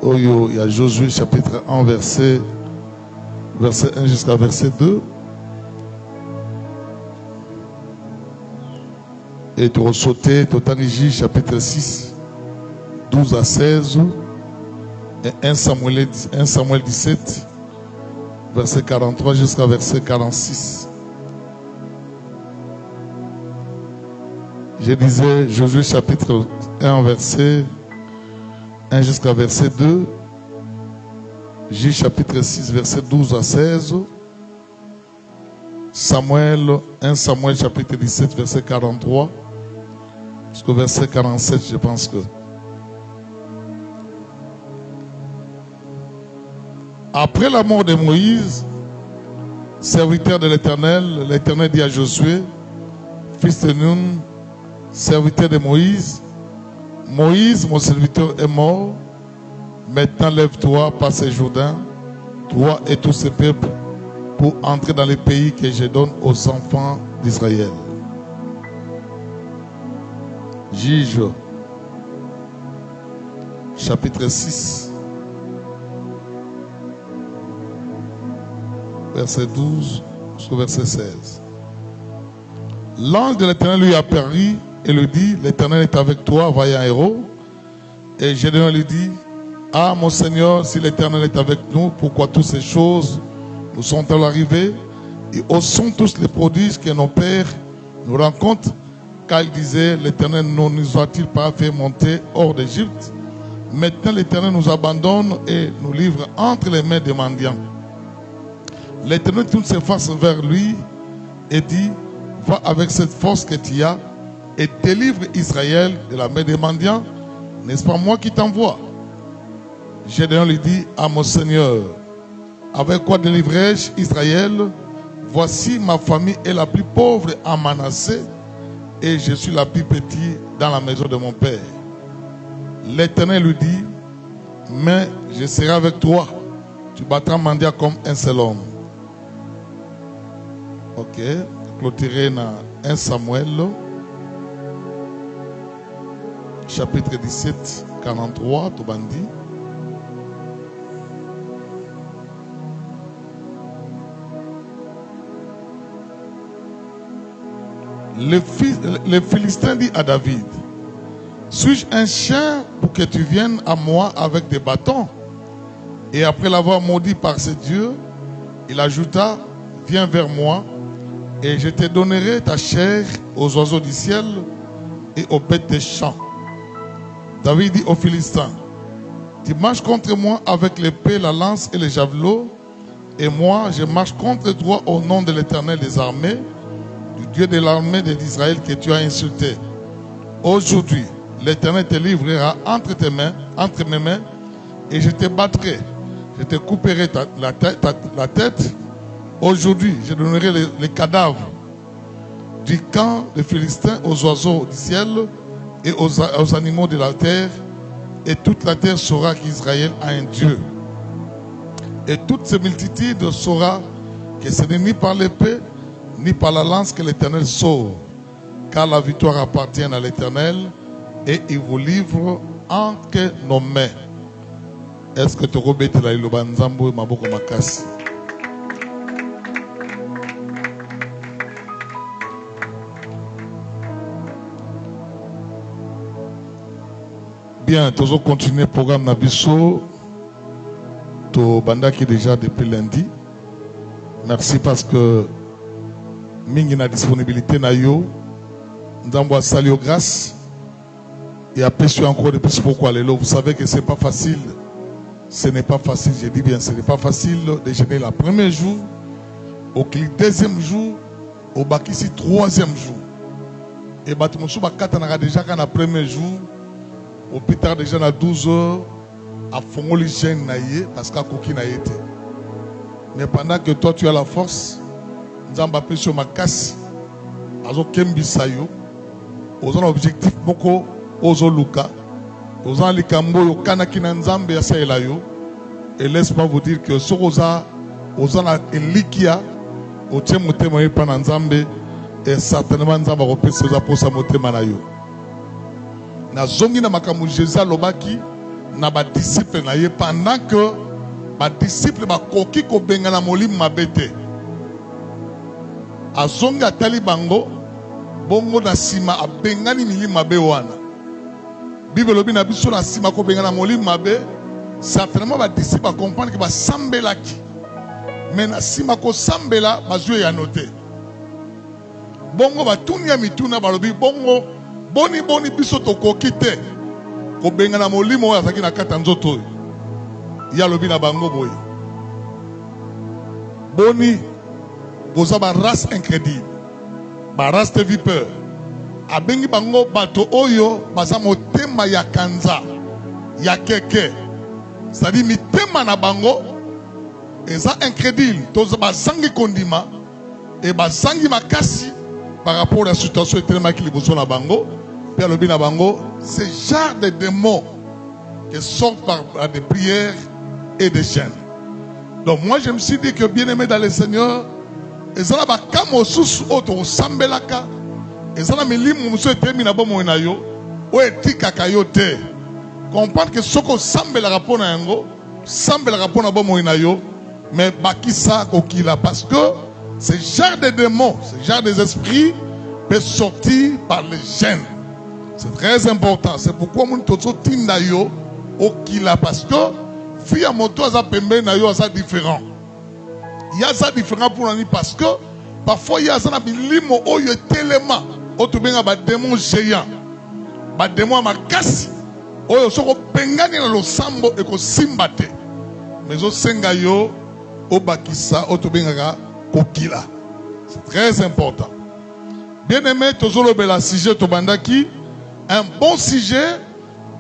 Oyo, il y a Josué chapitre 1, verset 1 jusqu'à verset 2. Et tu sauté Totaniji chapitre 6, 12 à 16. Et 1 Samuel 17, verset 43 jusqu'à verset 46. Je disais Josué chapitre 1, verset 1 jusqu'à verset 2. J chapitre 6, verset 12 à 16. Samuel, 1 Samuel chapitre 17, verset 43. Jusqu'au verset 47, je pense que. Après la mort de Moïse, serviteur de l'Éternel, l'Éternel dit à Josué, fils de Nun, serviteur de Moïse, Moïse, mon serviteur, est mort. Maintenant, lève-toi, passe le Jourdain, toi et tous ces peuples, pour entrer dans le pays que je donne aux enfants d'Israël. Juge, chapitre 6, verset 12 jusqu'au verset 16. L'ange de l'Éternel lui apparut et lui dit, l'Éternel est avec toi, vaillant héros. Et Gédéon lui dit, ah mon Seigneur, si l'Éternel est avec nous, pourquoi toutes ces choses nous sont-elles arrivées? Et où sont tous les prodiges que nos pères nous rencontrent? Car il disait, l'Éternel ne nous a-t-il pas fait monter hors d'Égypte? Maintenant l'Éternel nous abandonne et nous livre entre les mains des mendiants. L'Éternel tourne ses faces vers lui et dit, va avec cette force que tu as et délivre Israël de la main des mendiants. N'est-ce pas moi qui t'envoie? Gédéon lui dit, à mon Seigneur, avec quoi délivrerai-je Israël? Voici ma famille est la plus pauvre à Manassé et je suis la plus petite dans la maison de mon père. L'Éternel lui dit, mais je serai avec toi, tu battras mendiant comme un seul homme. Ok, clôturer dans 1 Samuel, chapitre 17, 43, tout bandit. Le Philistin dit à David, suis-je un chien pour que tu viennes à moi avec des bâtons? Et après l'avoir maudit par ses dieux, il ajouta, viens vers moi et je te donnerai ta chair aux oiseaux du ciel et aux bêtes des champs. David dit aux Philistins, tu marches contre moi avec l'épée, la lance et les javelots, et moi je marche contre toi au nom de l'Éternel des armées, du Dieu de l'armée d'Israël que tu as insulté. Aujourd'hui, l'Éternel te livrera entre tes mains, entre mes mains, et je te battrai. Je te couperai la tête. Aujourd'hui, je donnerai les cadavres du camp des Philistins aux oiseaux du ciel et aux animaux de la terre, et toute la terre saura qu'Israël a un Dieu. Et toute ces multitudes saura que ce n'est ni par l'épée, ni par la lance que l'Éternel sauve, car la victoire appartient à l'Éternel et il vous livre entre nos mains. Est-ce que tu rebêtes la ilobanzambo maboko makasi? Bien, toujours continuer le programme Nabiso. To banda qui déjà depuis lundi. Merci parce que mingi na disponibilité na yo. Ndambo salio grâce. Et après je suis encore de plus pourquoi les vous savez que c'est pas facile. Ce n'est pas facile, je dis bien, ce n'est pas facile de jeûner le premier jour, au deuxième jour, au bakisi troisième jour. Et Batumoussou Bakata déjà quand le premier jour, au plus tard déjà à 12 heures, à Fongoli Jeune naïe, parce qu'à Kouki naïe. Mais pendant que toi tu as la force, nous avons appris sur ma casse, azo Kembi Sayo, aux objectifs beaucoup, aux Luka. Aux gens likambo yo kanaki na nzambe ya saelayo, et laisse-moi vous dire que sokoza aux la elikia au tiemote pa na nzambe, et certainement nzamba kopesa za posa motema na yo. Na zongi na makamu Jésus lobaki na ba disciple na ye pendant que ba disciple ba koki ko benga na molimo mabete. Azonga atali bango bongo na sima abengani milimo mabe wana. Bible lobi na biso na sima ko benga na molimo mabe, certainement ba disciple comprendre que ba sambelaki. Mais na sima ko sambela bazwe ya noter. Bongo batunia mituna balobi bongo boni biso tokoki te ko benga na molimo oyo azaki na kata nzoto oyo. Ya lobi na bango boye. Boni boza ba race incrédible. Ba race de vipeur. Abengi bango bato oyo baza motema ya kanza ya keke. C'est-à-dire mitema na bango eza incrédible. Toza bazangi kondima et bazangi makasi par rapport à la situation tellement qui liboso na bango. Père lobi na bango, ce genre de démons qui sortent par des prières et des chaînes. Donc moi je me suis dit que bien aimé dans le Seigneur, ezala ba kamo susu oto sambelaka, ezala milimu muso etemina bomo na yo, o etikaka yo te. Comprendre que soko sambela rapona yango, sambela rapona bomo na yo, mais bakisa kokila parce que ce genre de démons, ce genre des esprits peut sortir par les gènes. C'est très important. C'est pourquoi mon tozo tinda yo okila parce que via moto aza pembe na yo aza différent. Il y a ça différent pour nous parce que parfois il y a ça na bilimo oyo telema otubenga ba démon géant. Ba démon makasi oyo soko pengani na losambo eko simbate. Mais o senga yo obakisa otubenga kokila. C'est très important. Bien aimé, tozolo bela sujet tobandaki, un bon sujet,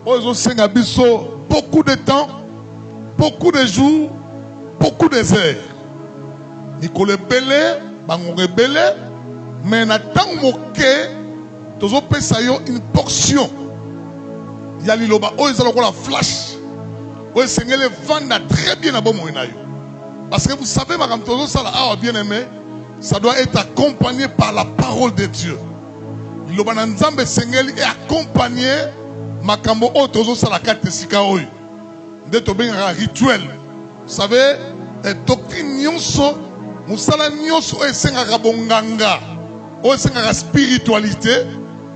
ozo senga biso beaucoup de temps, beaucoup de jours, beaucoup de heures. Nikole belé, bango belé, mais na tant moke, tozo pesa yo une portion. Yali loba ozo la flash. Ozo sengele vanda très bien à bon moyen yo. Parce que vous savez, madame tozo sala awa bien aimé, ça doit être accompagné par la parole de Dieu. Il y a un sengeli et accompagné makambo otozo salakate sika oyo. Ndeto benga rituel. Vous savez, doctrine nyonso, musala nyonso esenga bonganga, o esenga spiritualité,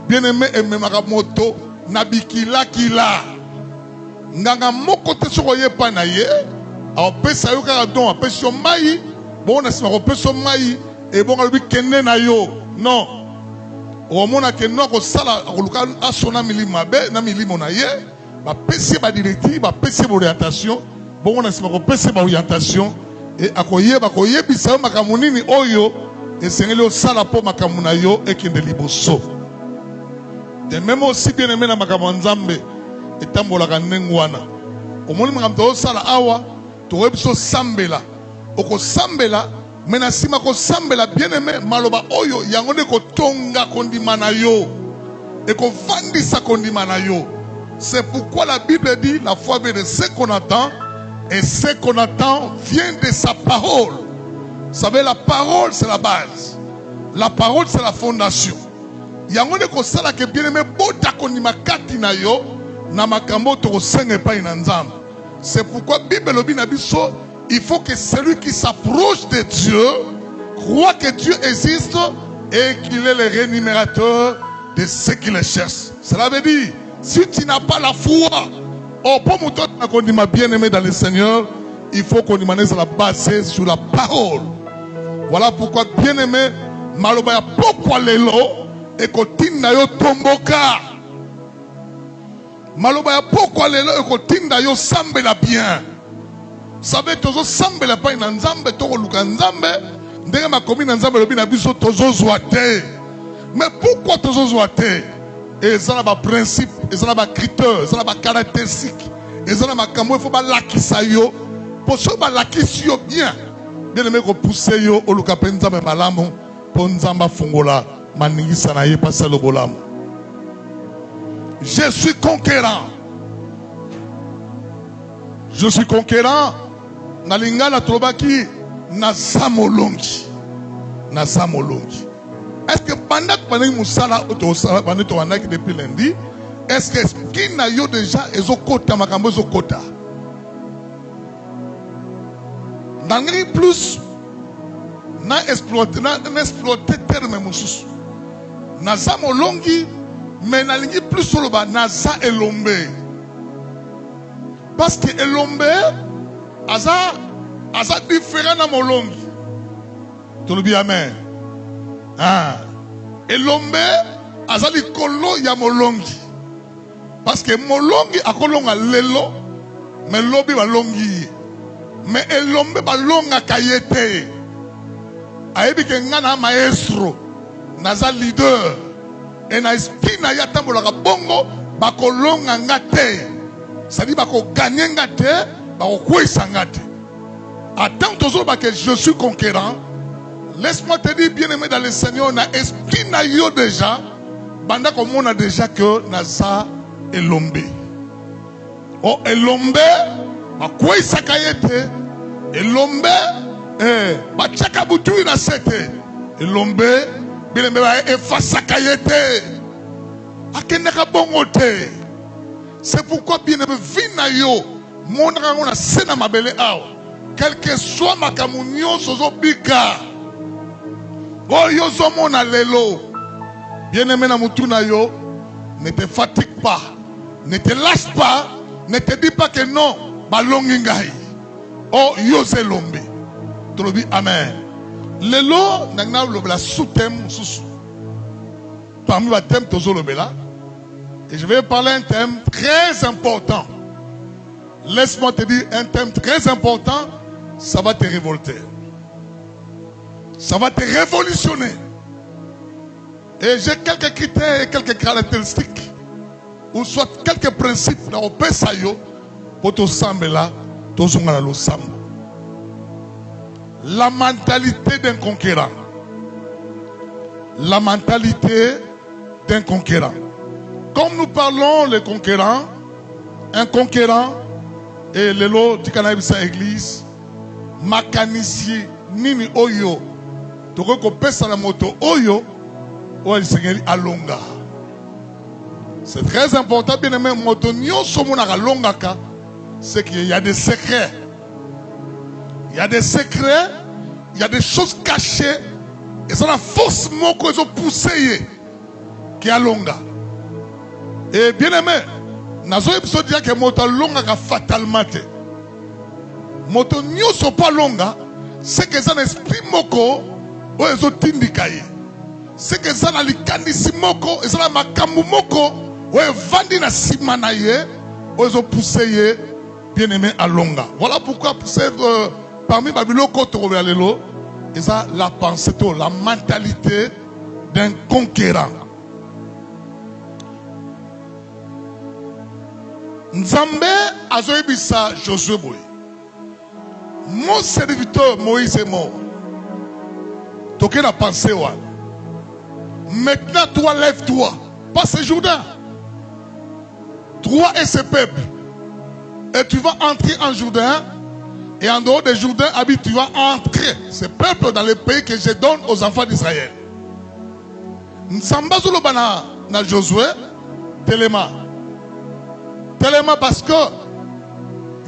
bien aimé et moto nabikila kila. Nganga moko te sokoye pa na ye, a pesa yo ka don a pesa mai, bon na sima ko pesa mai. Et bon, on kende na yo. Non. Au moment que nous avons sala, on a son ami mabe, na milimo na ye, ba pesi ba directive, ba pesi ba orientation. Bon, on a sima ko pesi ba orientation. Et akoye ba koye bisa makamunini oyo, et sengelo sala po makamuna yo et kende liboso. De même aussi bien aimé na makamanzambe, et tambola kanengwana. Au moment makamto sala awa, to rebiso sambela. Oko sambela. Mais nasima ko sambela bien aimé maloba oyo yangone ko tonga kondimana yo et ko vandisa kondimana yo. C'est pourquoi la Bible dit la foi vient de ce qu'on attend et ce qu'on attend vient de sa parole. Vous savez, la parole c'est la base, la parole c'est la fondation. Yangone ko sala ke bien aimé bota kondima kati na yo na makambo to senge pa inanzam. C'est pourquoi Bible lobi na biso. Il faut que celui qui s'approche de Dieu croit que Dieu existe et qu'il est le rémunérateur de ceux qui le cherchent. Cela veut dire, si tu n'as pas la foi, pour mon qu'on dit ma bien-aimé dans le Seigneur, il faut qu'on y la base sur la parole. Voilà pourquoi bien-aimé, malobaya pourquoi lelo et qu'on tinda yo tomboka. Malobaya pourquoi lelo et qu'on tinda yo sambela bien. Vous savez, tozo sambe la paille nanzambe, toko luka nzambe, ndenge ma commune nanzambe lobi na biso tozo zoate. Mais pourquoi tozo zoate? Et ça n'a pas principe, et ça n'a pas critère, ça n'a pas caractéristique, et ça n'a pas kamou, il faut pas lakisa yo. Pour ça, ba lakisi yo bien. Bien aimé ko pousse yo, o luka penzambe malamu, po nzamba fungola, maningi sanaye pasa lo bolamu. Je suis conquérant. Je suis conquérant. Nalingala trobaki nazamolongi. Nazamolongi. Est-ce que pendant que pendant musala auto sala pendant to anaki depuis lundi, est-ce que esprit na yo déjà ezokota makambo ezokota nangri plus na exploiter terme mosusu naza molongi mais nalingi plus soloba naza elombe parce que elombe aza différent na molongi tolobi amen elombe aza likolo ya molongi parce que molongi akolonga lelo mais lobi balongi mais elombe balonga kayete ayebi ke ngana maestro naza leader et na esprit na ya tambolaka bongo bakolonga nga te c'est-à-dire bakoganye nga te bakokwesa nga te attends toujours que je suis conquérant. Laisse-moi te dire bien-aimé dans le Seigneur na esprit na yo déjà banda comme on a déjà que naza elombe oh elombe bakwesa kayete elombe bachaka butu na sete elombe bien-aimé ba efasa kayete akendaka bongo te. C'est pourquoi bien-aimé vina yo monaka ngona sena mabele awa quel que soit makambo nyonso ozobika oyo ozomona lelo bien-aimé na mutu na yo ne te fatigue pas, ne te lâche pas, ne te dis pas que non balongi ngai oh yo zelombe tolobi amen lelo nangna lobela sous-thème sous parmi les thèmes tozolobela et je vais parler un thème très important. Laisse-moi te dire un thème très important, ça va te révolter. Ça va te révolutionner. Et j'ai quelques critères et quelques caractéristiques, ou soit quelques principes dans le Pesayo pour te sembler là, la mentalité d'un conquérant. La mentalité d'un conquérant. Comme nous parlons les conquérants, un conquérant et le lot du Canabisa Église, mécanicien nini oyo, toko ko pesa la moto oyo, o el Seigneur alonga. C'est très important, bien aimé, moto nyo somona alonga ka, c'est qu'il y a des secrets. Il y a des secrets, il y a des choses cachées, et c'est la force moko ils ont poussé qui alonga. Et bien aimé, nazo episode dire que moto longa ka fatalement te. Moto nyoso pas longa, c'est que ça esprit moko o ezo tindika ye. C'est que ça na likandisi moko, et ça na makambu moko o evandi na sima na ye, o ezo pousser ye bien aimé à longa. Voilà pourquoi parmi babiloko to lelo, et ça la pensée, la mentalité d'un conquérant. Nzambe azoyebisa Josué boy. Mon serviteur Moïse est mort. Toke na pensé wa. Maintenant toi lève-toi. Passe Jourdain. Toi et ce peuple. Et tu vas entrer en Jourdain. Et en dehors de Jourdain, tu vas entrer ce peuple dans le pays que je donne aux enfants d'Israël. Nsamba zolobana na Josué telema. Tellement parce que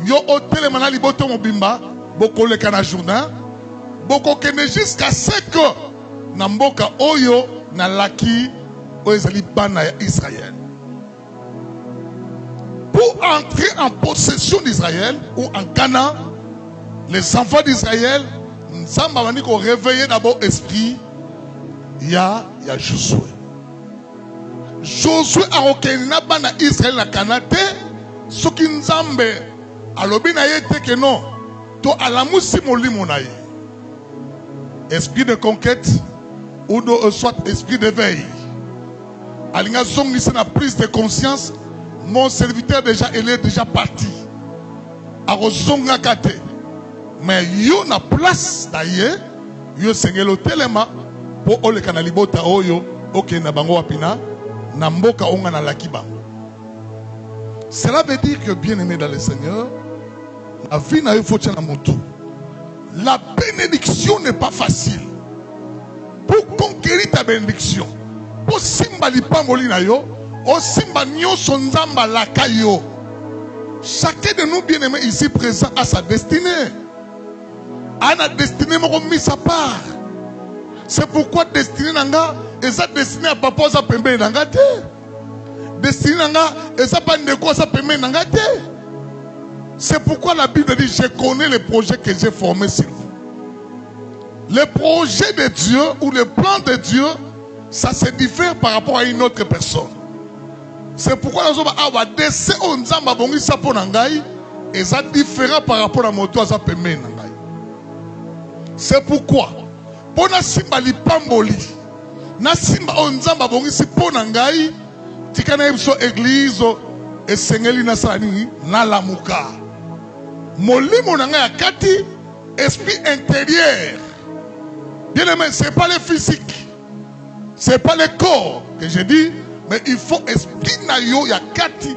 yo o tellement na liboto mobimba boko le kana Jourdain boko kene jusqu'à ce que na mboka oyo na laki o ezali bana ya Israël. Pour entrer en possession d'Israël ou en Canaan, les enfants d'Israël, nous sommes réveiller d'abord esprit. Il y a Josué. Josué a reconnu bana Israël na Canate, ce qui nous ambe alobi na yete que non, to alamusi molimo na ye. Esprit de conquête ou soit esprit d'éveil. Alinga zongi c'est la prise de conscience. Mon serviteur déjà il est déjà parti. Arozonga kate. Mais yo na place d'ailleurs, yo sengelo telema pour ole kanalibota oyo oke na bango wapina na mboka onga na lakiba. Cela veut dire que bien aimé dans le Seigneur, la vie na yo faut tena moto. La bénédiction n'est pas facile. Pour conquérir ta bénédiction, pour simbali pangoli na yo, Osimba nyonso nzamba lakayo. Chacun de nous bien-aimés ici présent a sa destinée. A na destinée moko mise à part. C'est pourquoi destinée nanga eza destinée à papa za pembe nanga te. Destinée nanga eza pas ndeko za pembe nanga te. C'est pourquoi la Bible dit je connais les projets que j'ai formés sur vous. Le projet de Dieu ou le plan de Dieu, ça se diffère par rapport à une autre personne. C'est pourquoi nous avons décès au nzamba bongi sapo nangai et ça différent par rapport à moto za pembe nangai. C'est pourquoi pour na simba li pamboli na simba o nzamba bongi sipo nangai tikana biso église et sengeli na sani na lamuka molimo nangai akati esprit intérieur. Bien aimé, ce n'est pas le physique, ce n'est pas le corps que je dis, mais il faut esprit na yo ya kati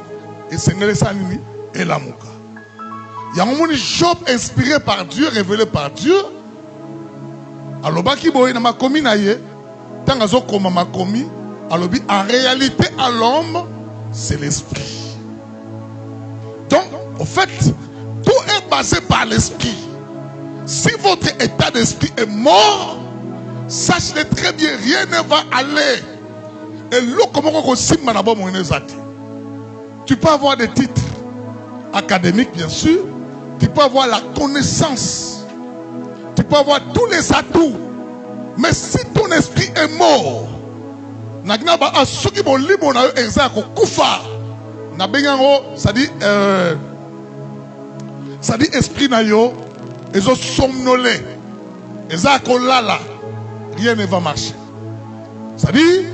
et sengeli sani et lamuka. Il y a un monde Job inspiré par Dieu, révélé par Dieu. Alors, baki boye na makomi na ye, tant azo koma makomi, alobi en réalité à l'homme, c'est l'esprit. Donc, en fait, tout est basé par l'esprit. Si votre état d'esprit est mort, sachez très bien, rien ne va aller. Et l'eau comme on simba na bo monezati. Tu peux avoir des titres académiques, bien sûr. Tu peux avoir la connaissance. Tu peux avoir tous les atouts. Mais si ton esprit est mort, ça dit esprit na yo, ils ont somnolé. Rien ne va marcher. Ça dit,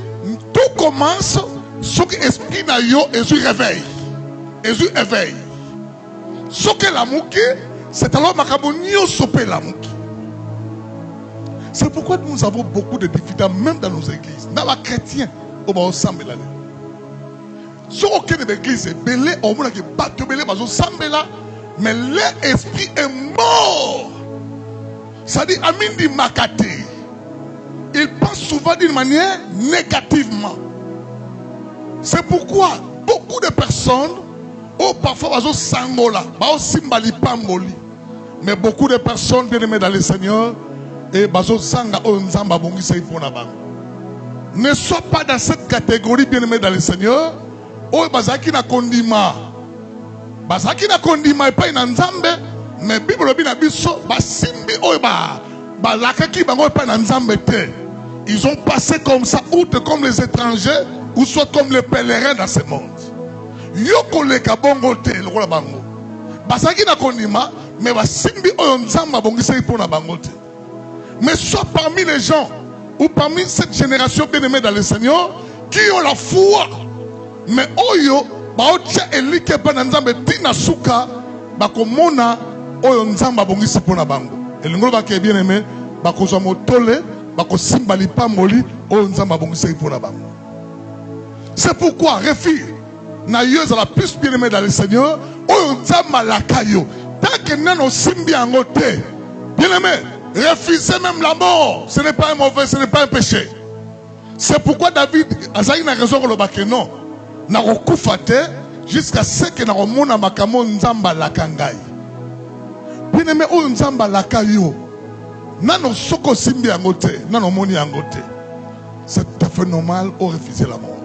tout commence sur l'esprit na yo et sur réveil. Et sur éveil. Ce que la mouki, c'est alors makabonio sopé la mouki. C'est pourquoi nous avons beaucoup de difficultés, même dans nos églises. Dans les chrétiens, on va ensemble là. Si aucune église est belé, on va battre belé, mais l'esprit est mort. Ça dit, Amin dit Makate. Il pense souvent d'une manière négativement. C'est pourquoi beaucoup de personnes, parfois, ils sangola, simbali pamboli. Mais beaucoup de personnes bien aimées dans le Seigneur, et bazo sanga o nzamba bongi sa ifona bang. Ne sois pas dans cette catégorie bien aimé dans le Seigneur. O bazaki na kondima. Bazaki na kondima et pas na nzambe, mais Bible bina biso basimbi o ba lakaki bango pas na nzambe te. Ils ont passé comme ça, outre comme les étrangers, ou soit comme les pèlerins dans ce monde. Yoko le kabongo te le kola bango. Bazaki na kondima, mais basimbi o nzamba bongi sa ifona bango te. Mais soit parmi les gens ou parmi cette génération bien-aimée dans le Seigneur qui ont la foi, mais oyo baotia elike pa nzambe tina suka bakomona oyo nzamba bongisi pona bango elingolo bake bien-aimé bakozwa motole bakosimba lipamboli oyo nzamba bongisi pona bango. C'est pourquoi refi na yo la plus bien-aimée dans le Seigneur oyo nzamba lakayo tant que nano simbi ango te bien-aimé. Refuser même la mort, ce n'est pas un mauvais, ce n'est pas un péché. C'est pourquoi David a raison de le non. Na rekufate jusqu'à ce que na remona makamo nzamba lakangai. Bien aimé o nzamba lakayo. Nano soko simbi angote, nano moni angote. C'est tout à fait normal au refuser la mort.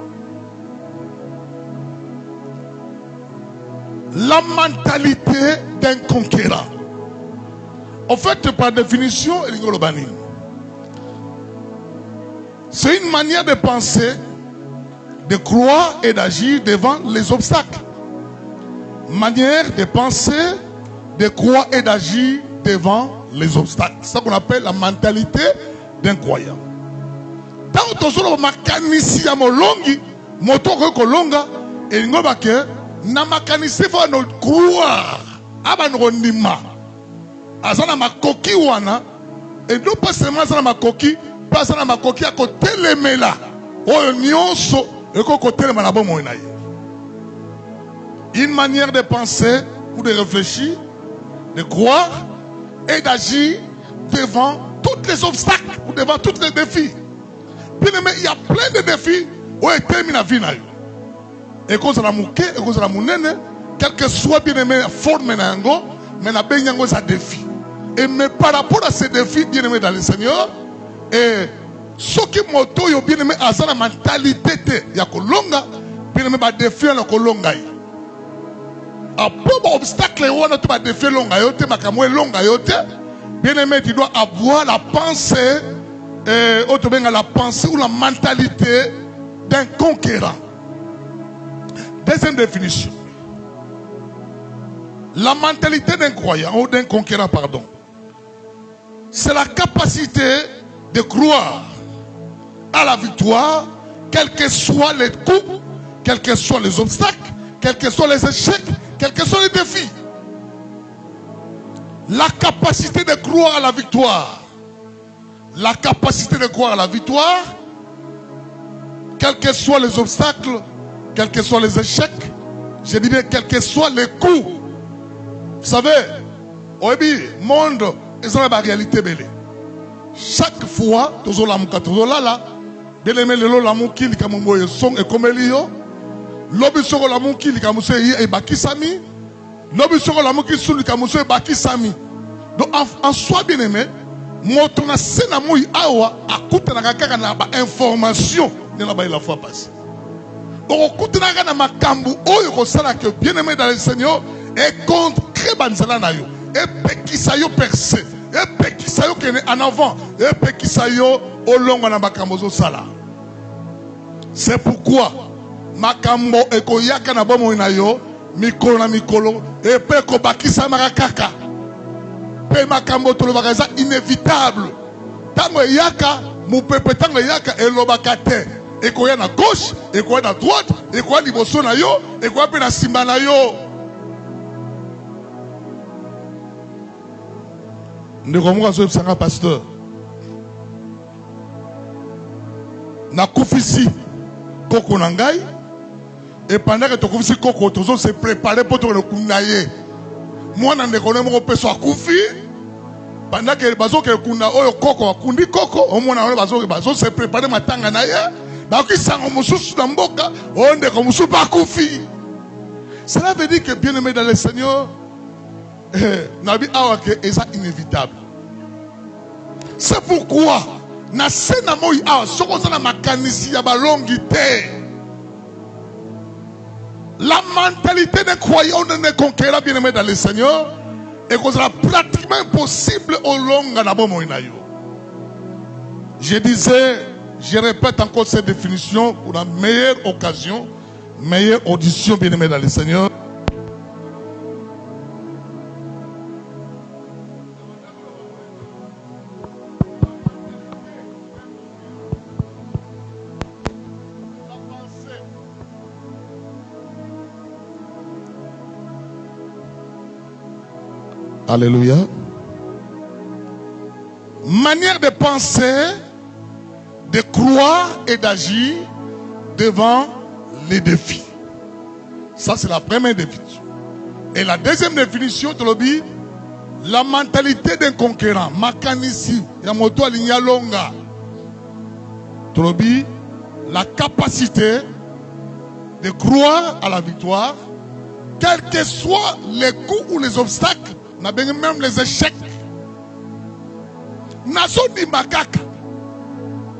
La mentalité d'un conquérant. En fait, par définition, c'est une manière de penser, de croire et d'agir devant les obstacles. Manière de penser, de croire et d'agir devant les obstacles. C'est ça qu'on appelle la mentalité d'un croyant. Tant que nous makanisi ya molongi, moto ko longa, et ngobake na makanisi fa no croire, abanondima. Azana makoki wana et non pas seulement azana makoki pas azana makoki à côté les mela oyo nyonso et côté les malabo moina. Une manière de penser ou de réfléchir, de croire et d'agir devant tous les obstacles ou devant tous les défis. Bien aimé, il y a plein de défis où est terminé la vie. Et cause la mouké, et cause la mounene, quel que soit bien aimé la forme nango, mais la benyango ça défi. Et mais par rapport à ces défis, bien aimé dans le Seigneur, et ce qui moto yo bien aimé à la mentalité de ya kolonga, bien aimé ba défi na kolonga. Après obstacle on a tout ba défi longa yote makamwe longa yote, bien aimé tu dois avoir la pensée la pensée ou la mentalité d'un conquérant. Deuxième définition. La mentalité d'un croyant ou d'un conquérant, pardon, c'est la capacité de croire à la victoire, quels que soient les coups, quels que soient les obstacles, quels que soient les échecs, quels que soient les défis. La capacité de croire à la victoire. La capacité de croire à la victoire, quels que soient les obstacles, quels que soient les échecs, je dis bien quels que soient les coups. Vous savez, au monde, c'est la réalité belle. Chaque fois, toujours la mouka, toujours là, bien aimé le lot la mouki, li kamomoye son et comme elio, lobi soro la mouki, li kamuse et baki sami, lobi soro la mouki sou li kamuse et baki sami. Donc en soi bien aimé, motona sena mouy awa, akuta na kaka na ba information, ne la ba la fois passée. Okuta na kaka na makambu, oyo kosala que bien aimé dans le Seigneur, et contre banzala na yo, et pekisa yo percé. Et pekisayo kene en avant, et pekisayo au long na makambo sala. C'est pourquoi makambo ekoyaka na bomo na yo, mikolo na mikolo, et pe ko bakisa marakaka. Pe makambo to lobakaza inévitable. Tango yaka, mu pepe tango yaka elobakate. Ekoya na gauche, ekoya na droite, ekoya liboso na yo, ekoya pe na simba na yo. Nous sommes pasteur. Na kufisi koko nangai et pendant que tu kufisi koko tu se préparer pour te le kunaye. Moi na ndekone mo peso akufi pendant que bazo ke kuna oyo koko akundi koko au moins na bazo se préparer matanga na ye ba ki sango mususu na mboka onde ko mususu pa kufi. Cela veut dire que bien aimé dans le Seigneur, nabi awake est inévitable. C'est pourquoi na sena moi awa soko na makanisi ya balongité. La mentalité des croyants de conquérir bien aimé dans le Seigneur est pratiquement impossible au long de la bonne. Je disais, je répète encore cette définition pour la meilleure occasion, meilleure audition bien aimé dans le Seigneur. Alléluia. Manière de penser, de croire et d'agir devant les défis. Ça, c'est la première définition. Et la deuxième définition, tu l'as dit, la mentalité d'un conquérant. Makanisi, Yamoto Alinya Longa. Tu l'as dit, la capacité de croire à la victoire, quels que soient les coups ou les obstacles. Même les échecs. Nazo di makaka.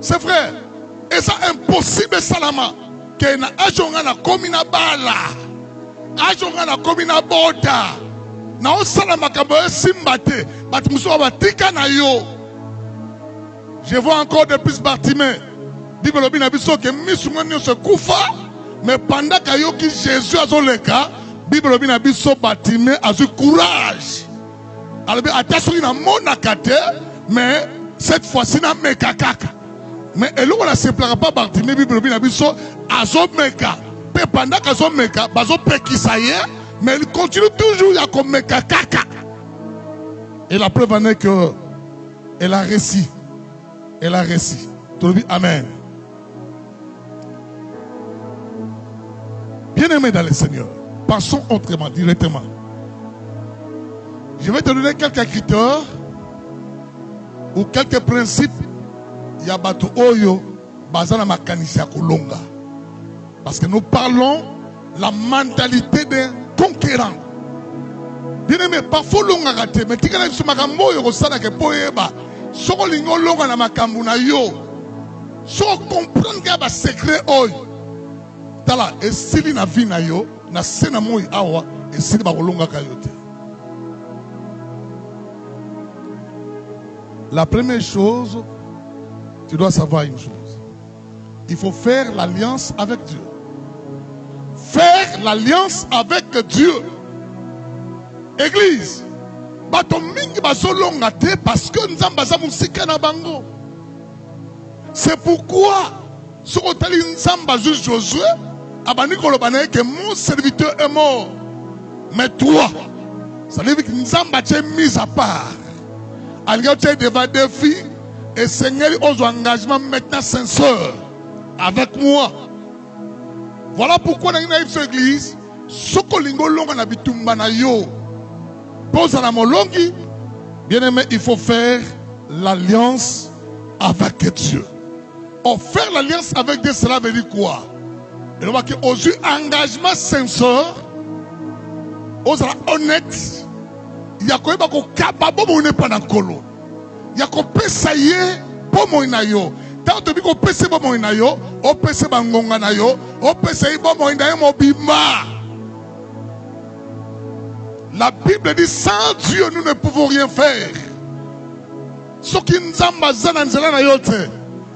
C'est vrai. Et ça impossible salama. Que na ajonga na komina bala. Ajonga na komina boda. Na osala makambo simbate. Bat muso batika na yo. Je vois encore de plus Bartimée. Bible na biso que misumani se kufa. Mais pendant que Jésus a son leka. Bible na biso Bartimée a ce courage. Alors, mais cette fois-ci, na mekakaka. Mais elle ne se plaira pas Bartimée, Bible na biso azo meka. Pendant qu'azo meka, bazo pekisaye, mais il continue toujours à comme mekakaka. Et la preuve en est que elle a réussi. Elle a réussi. Tu le dis amen. Bien-aimé dans le Seigneur, passons autrement, directement. Je vais te donner quelques critères ou quelques principes. Yabatu Oyo, Bazana Makanisia Kolonga. Parce que nous parlons la mentalité d'un conquérant. Bien aimé, parfois l'on a raté, mais tu as dit makambo yo sala ke poeba. Soko lingo longa na makambu na yo. So comprendre que ba secret oy. Tala et sili na vie na yo, na sena moyi awa et sili ba kolonga ka yo te. La première chose, tu dois savoir une chose. Il faut faire l'alliance avec Dieu. Faire l'alliance avec Dieu. Église, bato mingi bazolonga te parce que nzamba za musika na bango. C'est pourquoi ce que nzamba zu Josué abani kolobana que mon serviteur est mort. Mais toi, ça veut dire que nzamba t'est mis à part. Alors tu es devant des filles et Seigneur aux engagements maintenant sincères avec moi. Voilà pourquoi dans une église, sokolingo longa na bitumba na yo. Pose à la molongi, bien aimé, il faut faire l'alliance avec Dieu. Or, faire l'alliance avec Dieu, cela veut dire quoi? Il faut que aux engagement sincère, aux honnêtes, il y a quoi que capable de pas dans colo. Il y a quoi pesaye pour moi na yo. Tant que tu pèse pour moi na yo, o pèse bangonga na yo, o pèse pour moi na yo mobima. La Bible dit sans Dieu nous ne pouvons rien faire. Ce qui nous a zana nzela na yote,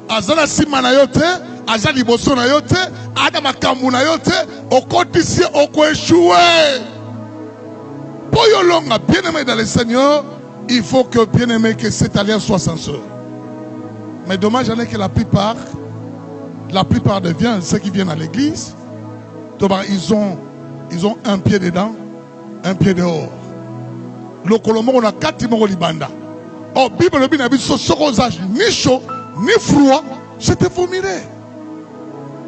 azana sima na yote, azali boso na yote, adama kambu na yote, okotisi oko échoué. Pour yolonga bien aimé dans le Seigneur, il faut que bien aimé que cette alliance soit sincère. Mais dommage est que la plupart de ceux qui viennent à l'église, ils ont un pied dedans, un pied dehors. Le Colomo on a 4 mots libanda. Oh, Bible le binabi sorosage ni chaud ni froid, je te vomirai.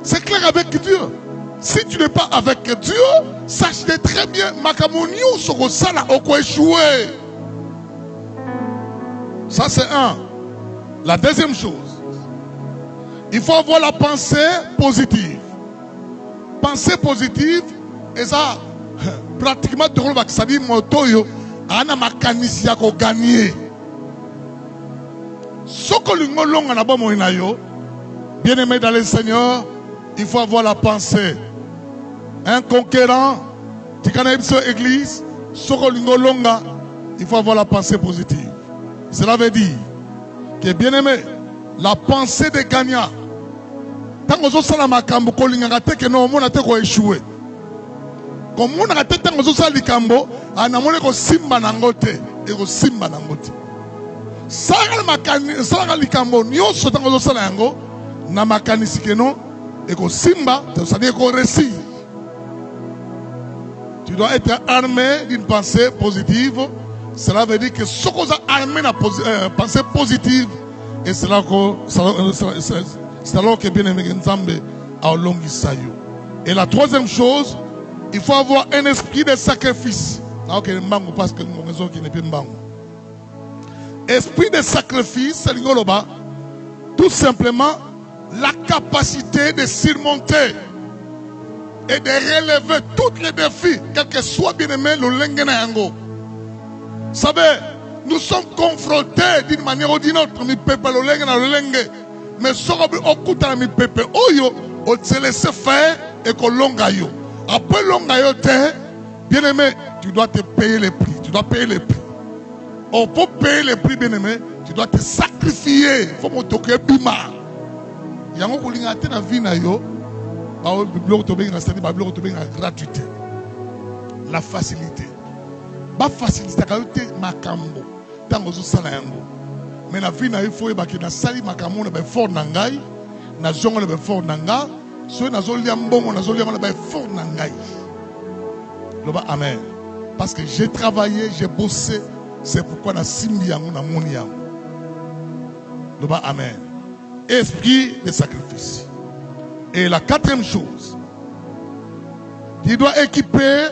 C'est clair avec Dieu. Si tu n'es pas avec Dieu, sache très bien makamonio sorosala oko échoué. Ça c'est un. La deuxième chose, il faut avoir la pensée positive. Pensée positive, et ça, pratiquement, ça dit motoyo, ana makanisi yako gagner. Sokolingo longa na ba moina yo, bien aimé dans le Seigneur, il faut avoir la pensée. Un conquérant, tu connais cette église, sokolingo longa, il faut avoir la pensée positive. Cela veut dire que bien aimé, la pensée des gagnants. Tant que vous avez makambo kolinga te que non mona te ko échouer. Comme on a tant que vous avez likambo, ana mona ko simba nangote, e ko simba nangote. Sala makani, sala likambo nyoso tant que vous avez yango, na makanisi que non, e ko simba, ça veut dire ko réussir. Tu dois être armé d'une pensée positive. Cela veut dire que ce qu'on a armé la pensée positive, et c'est là que bien aimé Nzambe a longi sayo. Et la troisième chose, il faut avoir un esprit de sacrifice. Parce que nous raison qui n'est pas mbango. Esprit de sacrifice, c'est tout simplement la capacité de surmonter et de relever tous les défis, quel que soit bien aimé le lengena yango. Vous savez, nous sommes confrontés d'une manière ou d'une autre, mi peuple le lenge, mais ce qu'on a mi peuple, on se laisse faire et qu'on longa yo. Après longa yo bien aimé, tu dois te payer les prix, tu dois payer les prix. Or pour payer les prix, bien aimé, tu dois te sacrifier. Il faut que bima. Yango kulinga te na vie na yo, ba bloc to benga stadi ba bloc to benga gratuité. La facilité. Ba facilité ka yote makambo. Tango zo sala yango. Mais na vie na il faut ba ke na sali makambo na ba fort na ngai, na zongo na ba fort na nga, so na zo lia mbongo na zo lia na ba fort na ngai. Loba amen. Parce que j'ai travaillé, j'ai bossé, c'est pourquoi na simbi yango na moni yango. Loba amen. Esprit de sacrifice. Et la quatrième chose, tu dois équiper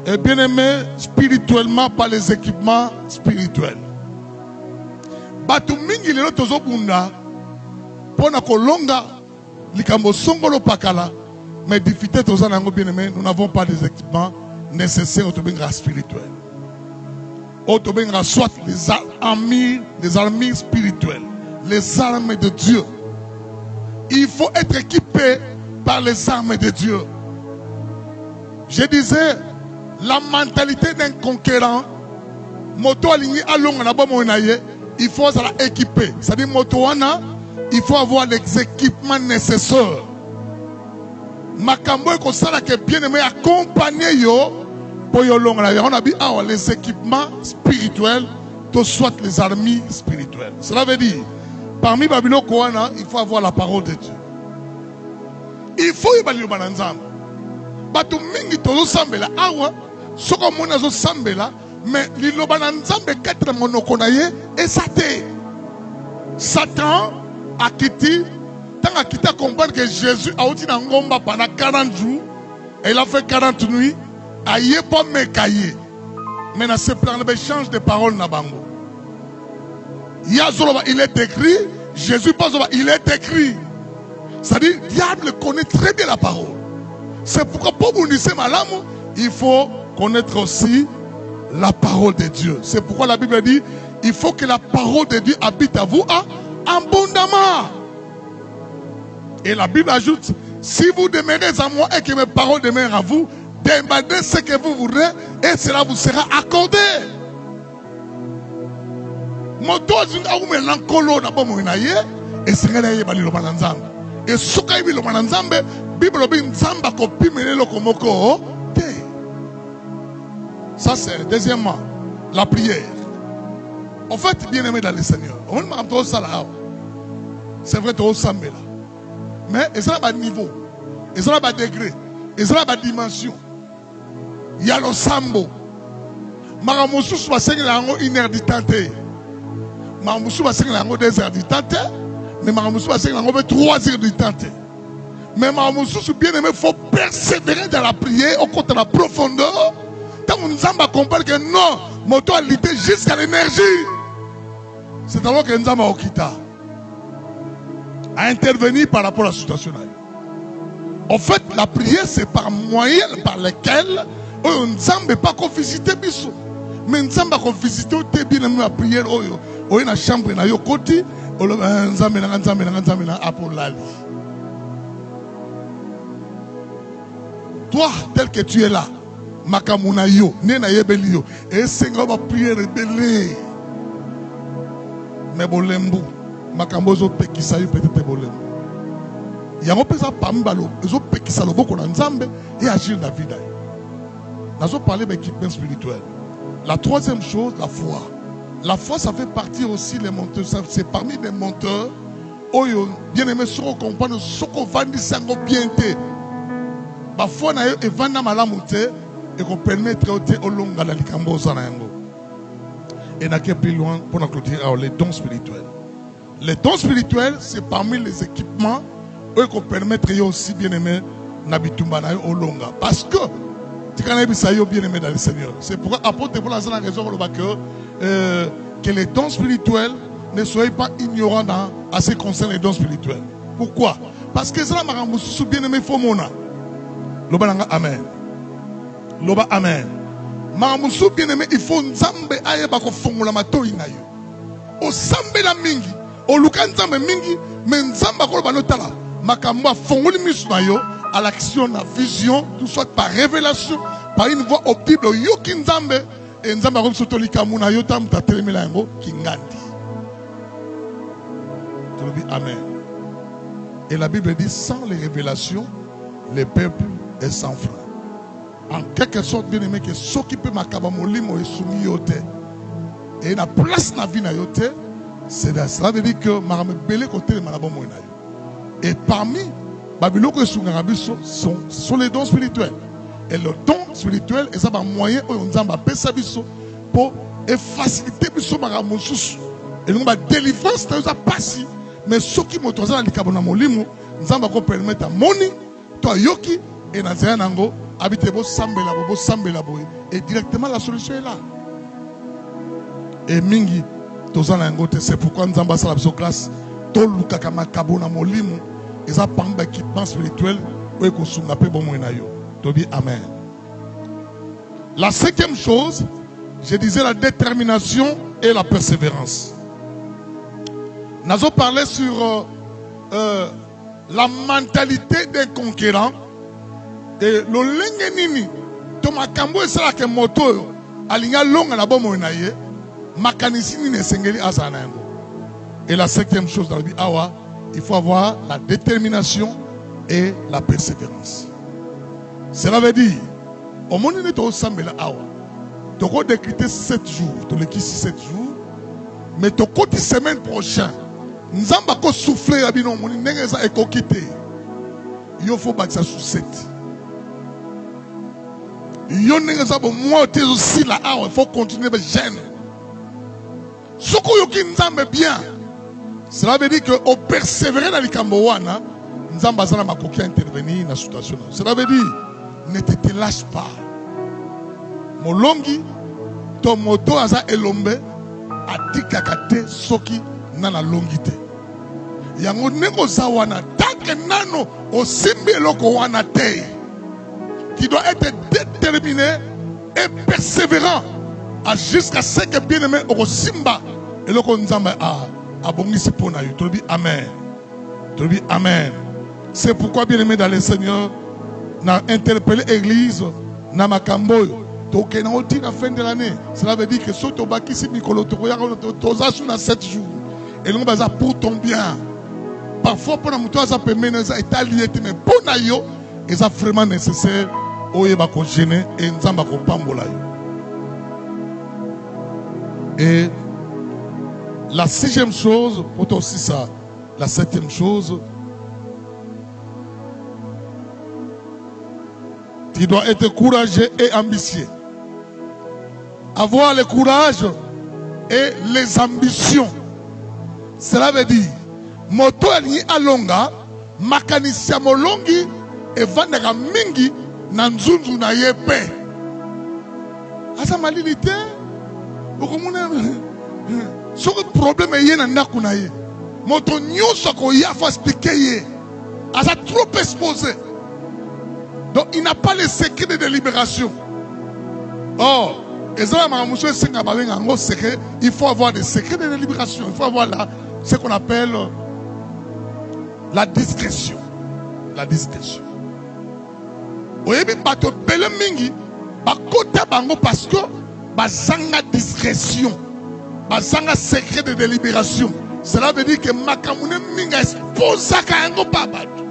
et bien aimé spirituellement par les équipements spirituels. Batu mingi lelo tozo bunda pona kolonga likambo songolo pakala Mais difficulté, nous n'avons pas des équipements nécessaires au Tobingra spirituel. Au Tobingra, soit les armes spirituelles, les armes de Dieu. Il faut être équipé par les armes de Dieu. Je disais, la mentalité d'un conquérant, il faut être équipé. C'est-à-dire, il faut avoir les équipements nécessaires. Makambo ko sala que bien aimé accompagner yo pour yo long. On a dit les équipements spirituels, soit les armes spirituelles. Cela veut dire parmi Babylone Koana, il faut avoir la parole de Dieu. Il faut y aller au bananzam. Batu mingi tozo sambela awa soko mona zo sambela mais lilo bananzambe quatre monokonaye et Satan a quitté. Tant à quitter comprendre que Jésus a été dans Ngomba pendant 40 jours, et il a fait 40 nuits, aïe pas me cahier. Mais dans ce plan de change de parole na bango. Il est écrit, Jésus pas il est écrit. C'est-à-dire, le diable connaît très bien la parole. C'est pourquoi pour vous dire malam, il faut connaître aussi la parole de Dieu. C'est pourquoi la Bible dit, il faut que la parole de Dieu habite à vous abondamment. Et la Bible ajoute, si vous demeurez en moi et que mes paroles demeurent à vous, demandez ce que vous voudrez et cela vous sera accordé. Et ce ça c'est deuxièmement la prière. En fait, bien aimé dans le Seigneur, c'est vrai que tu es mais il y a un niveau, il y a un degré, il y a une dimension. Il y a le sambo. Maramousou soit 5 ans, 1 heure du temps. Maramousou soit 5 ans, 2 heures du temps. Mais Maramousou soit 5 ans, 3 heures du temps. Mais Maramousou, bien aimé, il faut persévérer dans la prière au côté de la profondeur. Tant que nous avons compris que non, moto a lutté jusqu'à l'énergie. C'est alors que nous avons okita à intervenir par rapport à la situation. En fait, la prière, c'est par moyen par lequel on ne semble pas qu'on visite Bissou. Mais on ne semble pas qu'on visite bien la prière. On est dans la chambre, on est au côté, on est dans la toi, tel que tu es là, Makamuna yo, Nena Yebelio, et Seigneur va prier rebelle. Mais Bolembu. Makambozo pekisa yo peut-être bolem. Yango pesa pambalo, ezo pekisa loboko na nzambe et agir dans la vie d'ailleurs. Nous allons parler d'équipement spirituel. La troisième chose, la foi. La foi, ça fait partie aussi des monteurs. C'est parmi les monteurs. Oyo, bien aimé, ce qu'on comprend, ce qu'on va dire, c'est un bien té. La foi, c'est vendre malamute et qu'on permet de traiter au long de la likamboza na yango. Et n'a qu'à plus loin pour nous clôturer les dons spirituels. Les dons spirituels, c'est parmi les équipements qu'on permet aussi bien aimé Nabitumba au longa. Parce que tu connais bien aimé dans le Seigneur. C'est pourquoi apôtre pour la raison que les dons spirituels ne soient pas ignorants à ce qui concerne les dons spirituels. Pourquoi? Parce que ça m'a bien aimé Fomona. Loba amen. Loba amen. Maramoussou bien aimé, il faut nzambe aye bako fongola mato inayo. O sambe la mingi. O luka nzambe mingi, mais nzamba ko ba notala. Makamwa fongoli misu na yo à l'action, à la vision, tout soit par révélation, par une voix audible, yoki nzambe et nzamba ko sotolika muna yo tam ta telemela yango kingandi. Amen. Et la Bible dit sans les révélations, le peuple est sans frein. En quelque sorte, bien aimé, que ce qui peut m'akabamolimo et soumis yote et la place na vie na yote, c'est cela veut dire que marame belé côté de malabamo na yo. Et parmi Babylone que sont les dons spirituels. Et le don spirituel est un moyen où on a pour faciliter biso maramosus. Et nous va délivrance dans sa passi. Mais ce qui m'autorise à l'ikabona molimo, nous allons permettre à moni, toi yoki et nazéa nango habiter bo sambela boy. Et directement la solution est là. Et mingi tozan nango c'est pourquoi nous allons la classe toluka kama kabona molimo. Et ça, par un équipement spirituel, Amen. La cinquième chose, je disais la détermination et la persévérance. Nous avons parlé sur la mentalité d'un conquérant. Et le lengenini, tomakambo esala ke moto alinga longa na bomo na ye, makanisini ne sengeli azanango. Et la cinquième chose dans la vie, il faut avoir la détermination et la persévérance. Cela veut dire, au moment où tu as sambela awa, tu as décrété 7 jours, tu as 7 jours, mais tu as la semaine prochaine, nous avons soufflé à bino moni nengeza ekokite. Il faut bâtir sous 7. Il faut continuer à gêner. Ce que nous bien, cela veut dire que au persévérer dans les Camboana, nous avons besoin de intervenir dans la situation. Cela veut dire, ne te lâche pas. Molongi, ton moto aza elombe, a dit kakate soki nana longite. Yango nego zawana, tant que nano au simbi loko wana te. Qui doit être déterminé et persévérant jusqu'à ce que bien-aimé au Simba et le Konzamba a bongisi pour naï. Tu dis Amen. Tu dis Amen. C'est pourquoi bien-aimé dans le Seigneur n'a interpellé l'église n'a makambo donc na oti la fin de l'année. Cela veut dire que soto bakisi mikolo to ya toza sur 7 jours et l'on baza pour ton bien. Parfois pour la muto za pemene za italié mais pour naïo et ça vraiment nécessaire. Et la sixième chose, pour aussi ça, la septième chose, tu dois être courageux et ambitieux. Avoir le courage et les ambitions. Cela veut dire, moto ni alonga, makanisia molongi, et vandega mingi, nanzunzu na yepe. Asa malilité. Ce problème est na ndaku na ye. Moto nyonso ko ya faut expliquer ye. Asa trop exposé. Donc il n'a pas le secret de délibération. Or, il faut avoir des secrets de délibération. Il faut avoir ce qu'on appelle la discrétion. La discrétion. Bato bele mingi bakota bango parce que bazanga discrétion, bazanga secret de délibération. Cela veut dire que makamune minga expose kango pa bato.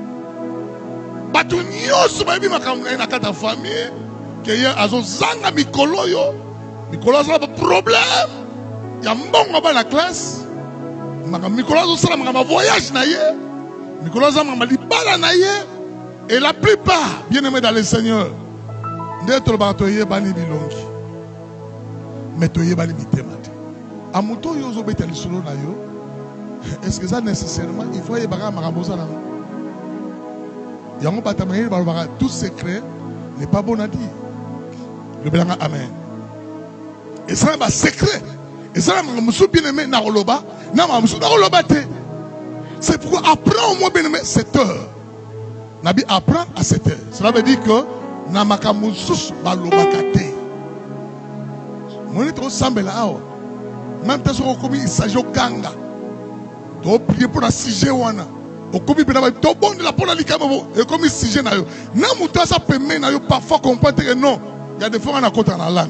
Bato nyoso ba bi makamune na kata famille que ya azo zanga mikolo yo, mikolo za problème. Ya mbongo ba la classe. Mikolo zo sala ngama voyage na ye. Mikolo za ngama libala na ye. Et la plupart, bien aimés dans le Seigneur, d'être batoye bani bilongi, mais toye bani mitemate. Amuto yozo beta lisolo na yo. Est-ce que ça nécessairement il faut y baga marabosa na? Yango batamaye balbara tout secret n'est pas bon à dire. Le belanga amen. Et ça va secret. Et ça m'a bien aimé na roloba, na m'a na roloba te. C'est pourquoi apprends au moins bien aimé 7 heures. Nabi apprend à 7 heures. Cela veut dire que Namakamusus balobakate. Mon est au sambela. Même temps sur il s'agit au ganga. Tu prier pour la sujet wana. Au commis tu bon de la pour la likamo et comme sujet na yo. Na muta ça permet na yo parfois comprendre que non, il y a des fois on a compte en la langue.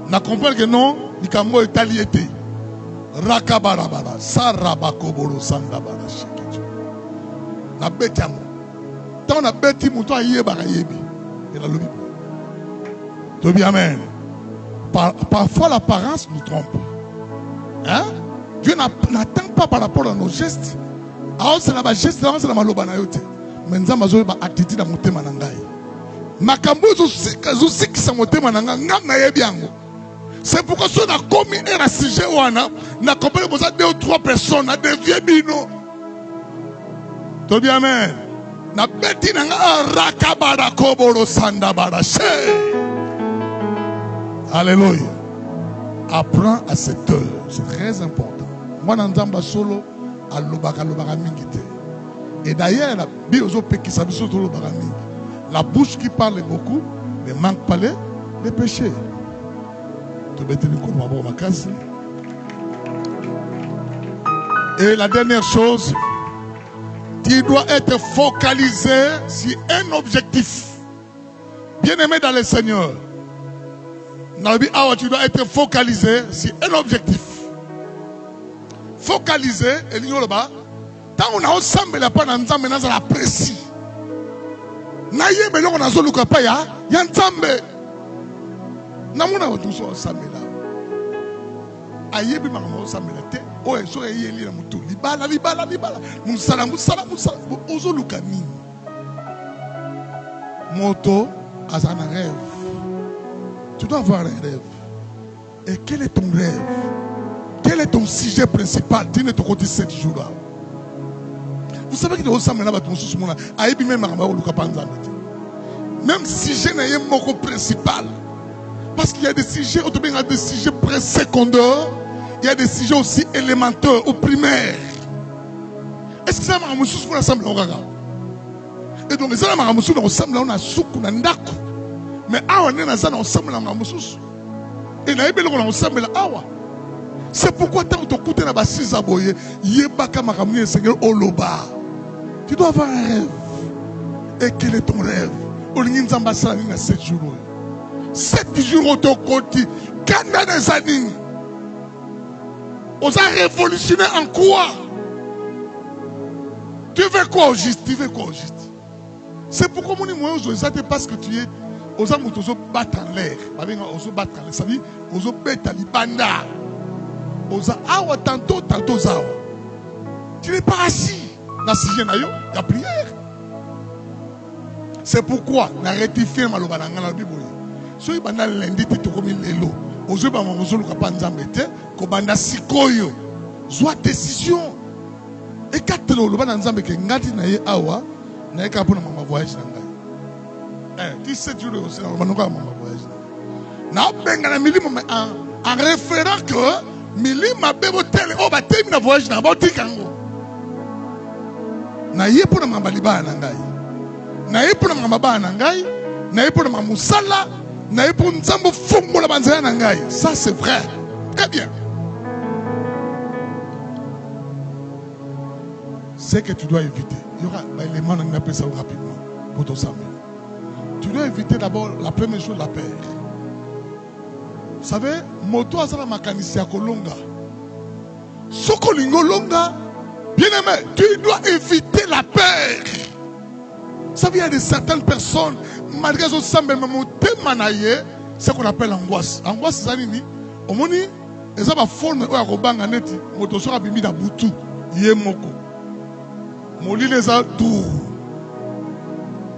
Na comprendre que non, likamo est aliété. Rakabarabara, sarabakobolo sandabara. Na beti yango tant na beti muto ayeba yebi et la lobi to bien amen. Parfois l'apparence nous trompe, hein. Dieu n'attend pas par rapport à nos gestes. Alors c'est la geste, c'est la maloba na yote mais nzamba zo ba attitude na motema na ngai makambo zo sikisa motema na ngai ngana yebi yango. C'est pourquoi si on a commis un sujet wana na compris pour ça 2 ou 3 personnes à dévier bino. To bien amen. Na beti na rakabara koboro sandabara she. Alléluia. Apprends à cette heure, c'est très important. Moi nzamba solo alobaka lobaka mingite. Et d'ailleurs, la bouche qui parle beaucoup ne manque pas les péchés. Et la dernière chose, tu dois être focalisé sur un objectif. Bien-aimé dans le Seigneur, tu dois être focalisé sur un objectif. Focalisé, et l'ignoba, tant on a ensemble la panne ensemble, on a précis. Naïe, mais on a zolu kapaya, yantambe. Namuna va tous ensemble là. Aïe, mais on a ensemble là. Oh, so aïe, li la mutu. Libala. Musala. Ozolu kani. Moto, as un rêve. Tu dois avoir un rêve. Et quel est ton rêve? Quel est ton sujet principal? Dis-le ton côté 7 jours-là. Vous savez qu'il y a aussi un même sujet n'est pas mon principal. Parce qu'il y a des sujets, il y a des sujets secondaires, il y a des sujets aussi élémentaires ou primaires. Est-ce que ça m'a reçu pour l'ensemble? Et donc, ça m'a reçu dans l'ensemble, on a soukou, on a ndakou. Mais on est dans l'ensemble, on a reçu. Et on a eu l'ensemble, là. C'est pourquoi tant que tu écoutes la bassise à boyer, yebaka makamuni Seigneur oloba. Tu dois avoir un rêve. Et quel est ton rêve? Olingi nzambasa na 7 jours. 7 jours au côté. Combien des années? On a révolutionné en quoi? Tu veux quoi au juste? C'est pourquoi mon moi aujourd'hui parce que tu es aux amours de battre en l'air. Aux battre en l'air. Ça veut dire aux bêtes libanda. Awa tantôt zawa. Tu n'es pas assis. Dans il y a prière. C'est pourquoi na rectifier maloba na ngala Bible. So y banda lundi te komi lelo. Ozo ba mamozolo ka panzambe te ko banda sikoyo. Zwa décision. Et katelo lo bana nzambe ke ngati na ye awa na ka pona mama voyage na ngai. 17 jours aussi na manoka mama voyage. Na benga na milimo en référant que milima bebo tele o ba temi na voyage na ba tikango. Na ye pona mama liba na ngai. Na ye pona mama ba na ngai, na ye pona mama musala, na ye pona nzambo fungola banzaya na ngai. Ça c'est vrai. Très bien. C'est que tu dois éviter. Il y aura les éléments on appelle ça rapidement pour ton salut. Tu dois éviter d'abord la première chose, la peur. Vous savez, moto azala makanisi ya kolonga. Soko lingo longa, bien aimé, tu dois éviter la peur. Vous savez, il y a certaines personnes, malgré ce semble ce qu'on appelle angoisse. Angoisse, c'est ça, au moins, ils ont une forme de robanga neti, moto sera bimi da butu, yemoko. Moli les a tout.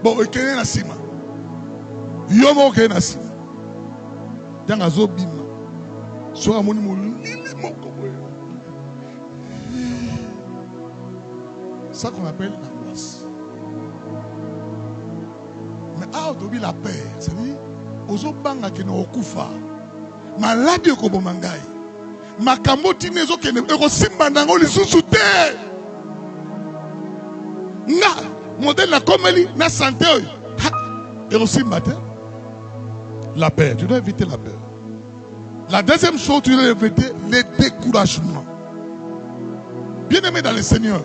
Bon, et qu'il y a un sima. Yomo qu'il y a un sima. Dans un zobima. Soit mon moko. C'est ça qu'on appelle l'angoisse. Mais à autobi la paix, c'est-à-dire, aux obanga qui n'ont okufa. Malade ko bomangai. Makamoti nezo ke ne ekosimba ndango lisusu te. Na modèle la comélie na santé ekosimba te. La peur, tu dois éviter la peur. La deuxième chose, tu dois éviter le découragement. Bien aimé dans le Seigneur,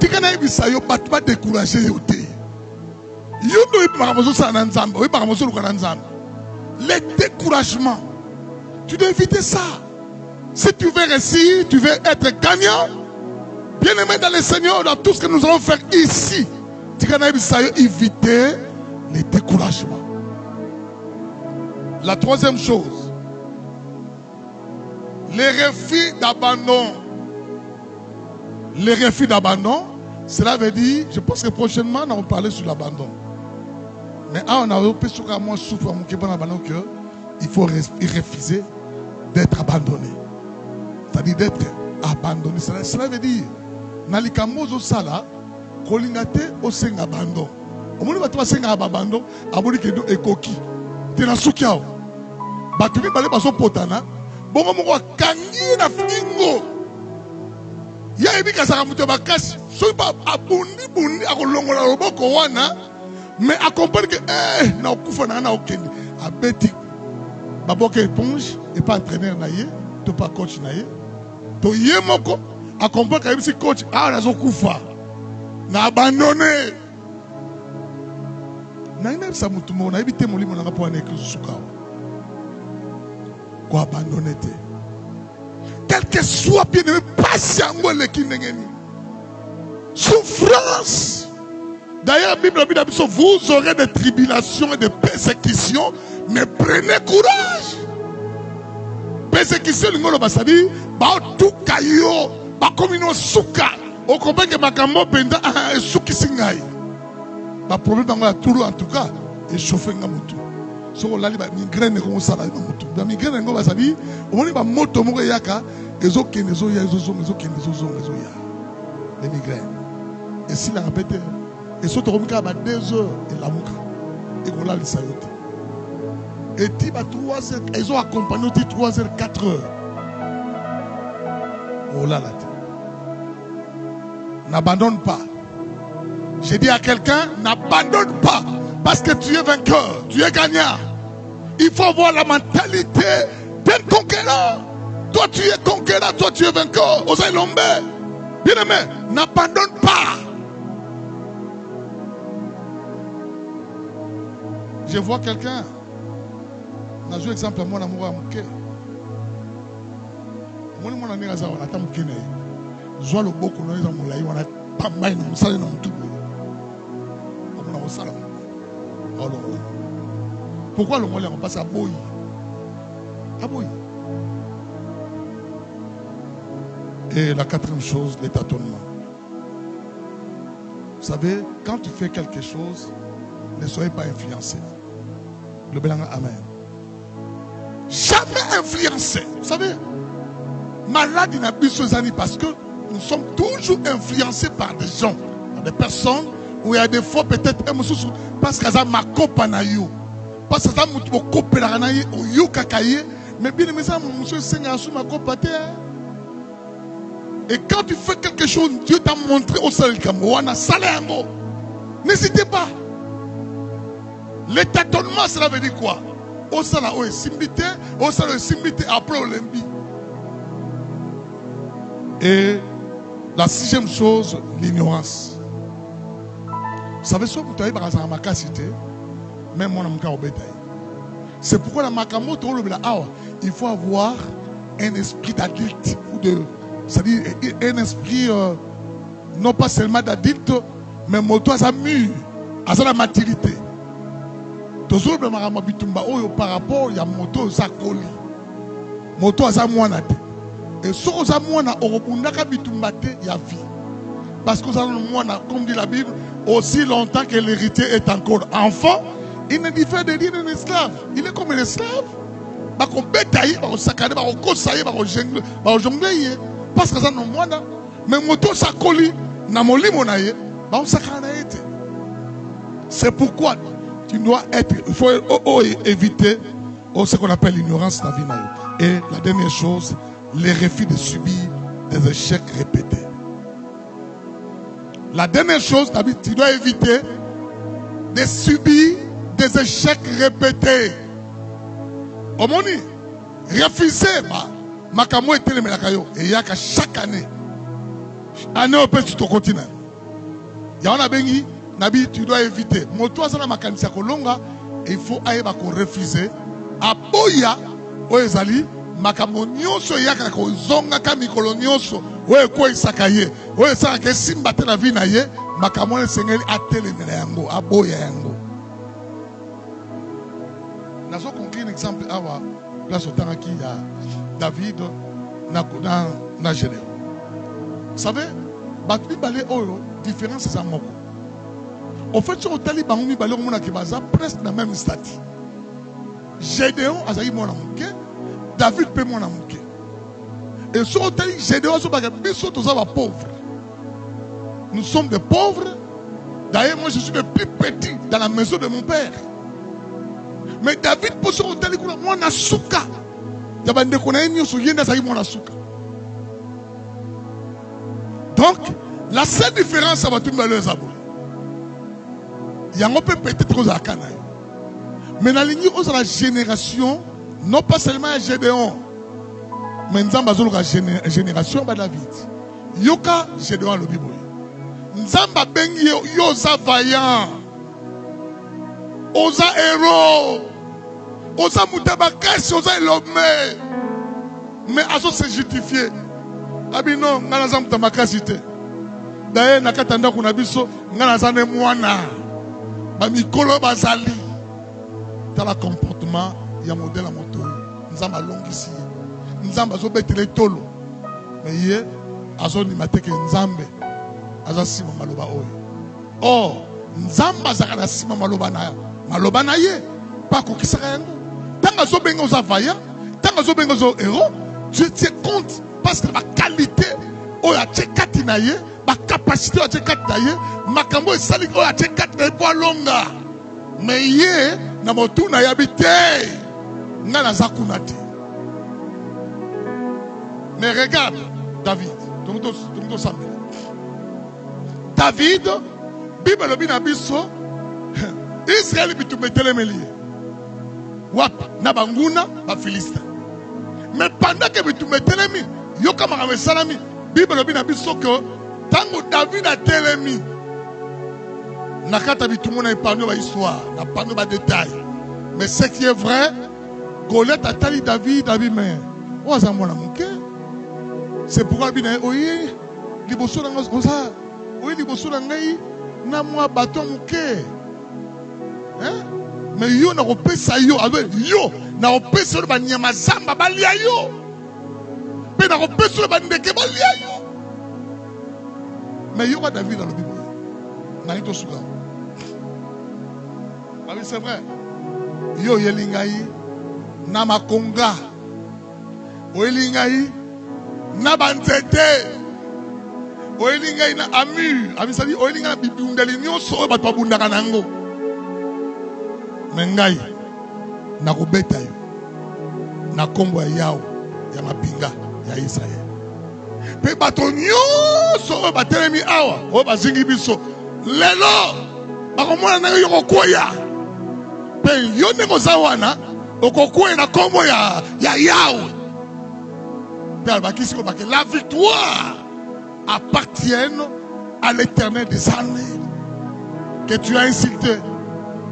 tu ne vas pas décourager. Le découragement, tu dois éviter ça. Si tu veux réussir, tu veux être gagnant, bien aimé dans le Seigneur, dans tout ce que nous allons faire ici, tu dois éviter le découragement. La troisième chose, les refus d'abandon. Les refus d'abandon, cela veut dire, je pense que prochainement, on va parler sur l'abandon. Mais on a repris sur moi souffle à mon abandon que il faut refuser d'être abandonné. C'est-à-dire d'être abandonné. Cela veut dire, Nalikamozo Sala, Kolingate au seng abandon. Au moment où tu vas seng abandon, aboli kedo ekoki. Tu n'as soukiao. Batumi balé baso potana. Bongo moko kangi na fingo. Il y a une kasa kamuto bakasi. So pas abundi akolongola loboko wana. Mais à comprendre que na okufa na okende. Abeti baboke éponge et pas entraîneur naie, to pas coach naie. To yemoko à comprendre que si coach na zokufa. Na abandonné. Na ina sa mutu mo na ebite molimo na ngapo na ekisuka. Ko abandonné te. Quel que soit bien aimé, patient le kinengeni. Souffrance. D'ailleurs, la Bible dit vous aurez des tribulations et des persécutions, mais prenez courage. Persécution, l'ingolo basadi, ba tout kayo, ba komino suka. O comprend que makambo penda suki singai. Ba problème dans tout en tout cas, et chauffer ngamutu. So lali ba migraine ko sala ngamutu. Ba migraine ngo basadi, o moni ba moto moko yaka, ezokende ezoya ezokende ezoya. Les migraines. Et si la répète, et surtout comme ça, 2 heures et la mouka. Et qu'on l'a lissé. Et tu vas 3 heures, ils ont accompagné 3 heures, 4 heures. Oh là là. N'abandonne pas. J'ai dit à quelqu'un, n'abandonne pas. Parce que tu es vainqueur, tu es gagnant. Il faut avoir la mentalité d'un conquérant. Toi tu es conquérant, toi tu es vainqueur. Osez l'ombe. Bien aimé, n'abandonne pas. Je vois quelqu'un. On a joué exemple à moi, l'amour à Mouké. Moi, je suis là, on a Mouké. Je vois le beau qu'on a dans mon laï, on a pas mal dans mon salon, dans mon tout. On a mon salon. Pourquoi le Mollet, on passe à Boy? À Boy. Et la 4e chose, les tâtonnements. Vous savez, quand tu fais quelque chose, ne soyez pas influencé. Le Belanga, amen. Jamais influencé. Vous savez, malade il n'a plus ce années parce que nous sommes toujours influencés par des gens, par des personnes où il y a des fois peut-être parce que ça m'a copané, parce que ça m'a copané, ou kakaye, mais bien mais ça monsieur Seigneur sous ma copaté. Et quand tu fais quelque chose, Dieu t'a montré au sol Cameroun, Saléango. N'hésitez pas. Les tâtonnements, cela veut dire quoi? Au sala o simbité, au sala simbité après Olympie. Et la 6e chose, l'ignorance. Vous savez ce que vous avez dans ma capacité, même moi, je suis c'est pourquoi la makamoto, il faut avoir un esprit d'adulte ou de, c'est-à-dire un esprit non pas seulement d'adulte, mais moto à sa mûre, à sa maturité. Toujours le marama bitumba par rapport à moto sa coli, moto à sa moine. Et ce que ça moine au rebundaka bitumba il y a vie. Parce que ça moine, comme dit la Bible, aussi longtemps que l'héritier est encore enfant, il ne diffère de rien d'un esclave. Il est comme un esclave. Parce qu'on bétaille, on s'accade, on conseille, on jongle, parce que ça non moine. Mais moto sa coli, na moli monaye, on s'accade. C'est pourquoi tu dois être, il faut éviter ce qu'on appelle l'ignorance dans la vie. Et la dernière chose, les refus de subir des échecs répétés. La dernière chose, tu dois éviter de subir des échecs répétés. Omoni, refuser, makamo et téléménakayo, et il y a qu'à chaque année, année au pays sur ton continent. Il y a un bengi. Nabi, tu dois éviter. Moto azana makanisa kolonga, il faut aller refuser. Aboya, oezali, makamonioso yaka ko zonga kami kolonioso, oe ko isakaye, oe saka ke simbate na vie na ye, makamone sengeli atelemela yango, aboya yango. Nazo conclure un exemple awa, place au temps qui y a David na Gédéon. Vous savez, batbi balé oyo, différence c'est à moko. En fait, sur le taliban, on a presque la même statut. Gédéon a dit mon amour, David peut mon amour. Et sur le taliban, Gédéon a pauvre. Nous sommes des pauvres. D'ailleurs, moi je suis le plus petit dans la maison de mon père. Mais David peut sur le taliban, moi na souka. Donc, la seule différence, ça va tout me le savoir. Il y a un peu peut-être aux Akana. Mais dans la génération, non pas seulement Gédéon, mais nous avons la génération de David. Yoka Gédéon le Bible. Nous avons bengi yosa vaillant, osa héros, osa mutabakasi, osa l'homme. Mais à se justifier. Abino, nous avons mutabakasi. D'ailleurs, nakatanda kunabiso, nous avons mwana. Bamikolo bazali. Dans le comportement, il y a un modèle à moto. Nous avons long ici. Nous avons besoin de tolo. Mais hier, nous avons dit que nous avons sima maloba oyo. Or, nous avons sima maloba na maloba na ye. Pas qu'on kisa yango. Tant que nous avons besoin vaillant, tant que nous avons besoin héros, Dieu tient compte parce que la qualité, oh ya tchekati na ye, la capacité ya tchekati na ye, makambo esali oh ya tchekati na ye pour longa. Mais hier, na motu na yabite nga na zakunati. Mais regarde David. David, Bible lobi na biso Israël bitu metelemeli. Wap na banguna ba Philistin. Mais pendant que bitu metelemi, yoka makame salami, Bible lobi na biso que tango David a telemi. Nakata bitumona épargné ba histoire, na parlé ba détail. Mais ce qui est vrai, Goliath a tali David, mais oza mona muke. C'est pourquoi bina oyi liboso na ngoza, oyi liboso na ngai na moi bâton muke. Hein? Mais yo na kopesa yo, avec yo na kopesa ba nyama zamba balia yo. Pe na kopesa ba ndeke balia yo. Mais yo David dans le Bible. Na ito suka. Ah oui, c'est vrai. Yo yelingai na makonga. Oyelingai na banzete. Oyelingai na amu. Ami sali oyelingai na bibundeli nyonso bato babundaka nango. Mengai na kobeta yo. Na kombo ya Yao ya mapinga ya Israël. Pe bato nyonso batelemi awa, o bazingi biso. Lelo bakomona na yo kokoya. Pe yo ndeko zawana okokoya na kombo ya Yao. Que la victoire appartienne à l'Éternel des armées que tu as incité.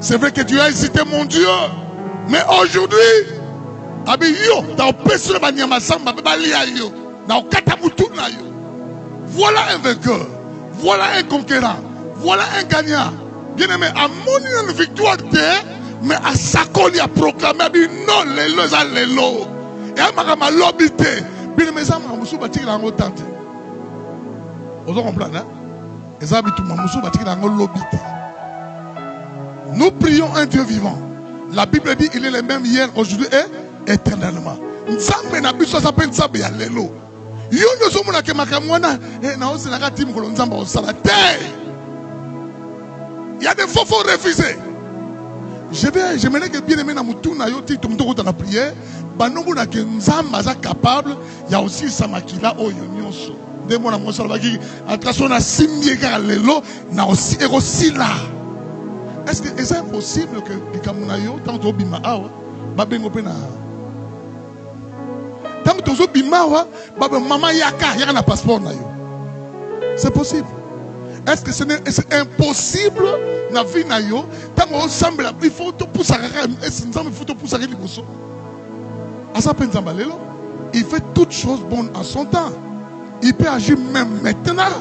C'est vrai que tu as incité mon Dieu, mais aujourd'hui, voilà un vainqueur, voilà un conquérant, voilà un gagnant. Bien aimé, à mon une victoire terre, mais à Sakoli a proclamé non, les lois à l'élo. Et à ma lobité. Nous prions un Dieu vivant. La Bible dit qu'il est le même hier, aujourd'hui et éternellement. Il y a des faux refusés. J'aimerais que bien aimé dans la prière. Capable, il y a aussi Samakila au Yonyoso. Des mots à mon salvaki, à traçon à Simbiega Lelo, n'a aussi là. Est-ce que c'est impossible que les Kamunayo, tant que Bima Awa, Babengo Pena, tant que Bimawa, Babé Mama Yaka, il y a un passeport. C'est possible. Est-ce que c'est impossible la vie nayo, tant qu'on semble, il faut tout pousser à il faut tout pousser à l'Iboso. Il fait toutes choses bonnes en son temps. Il peut agir même maintenant.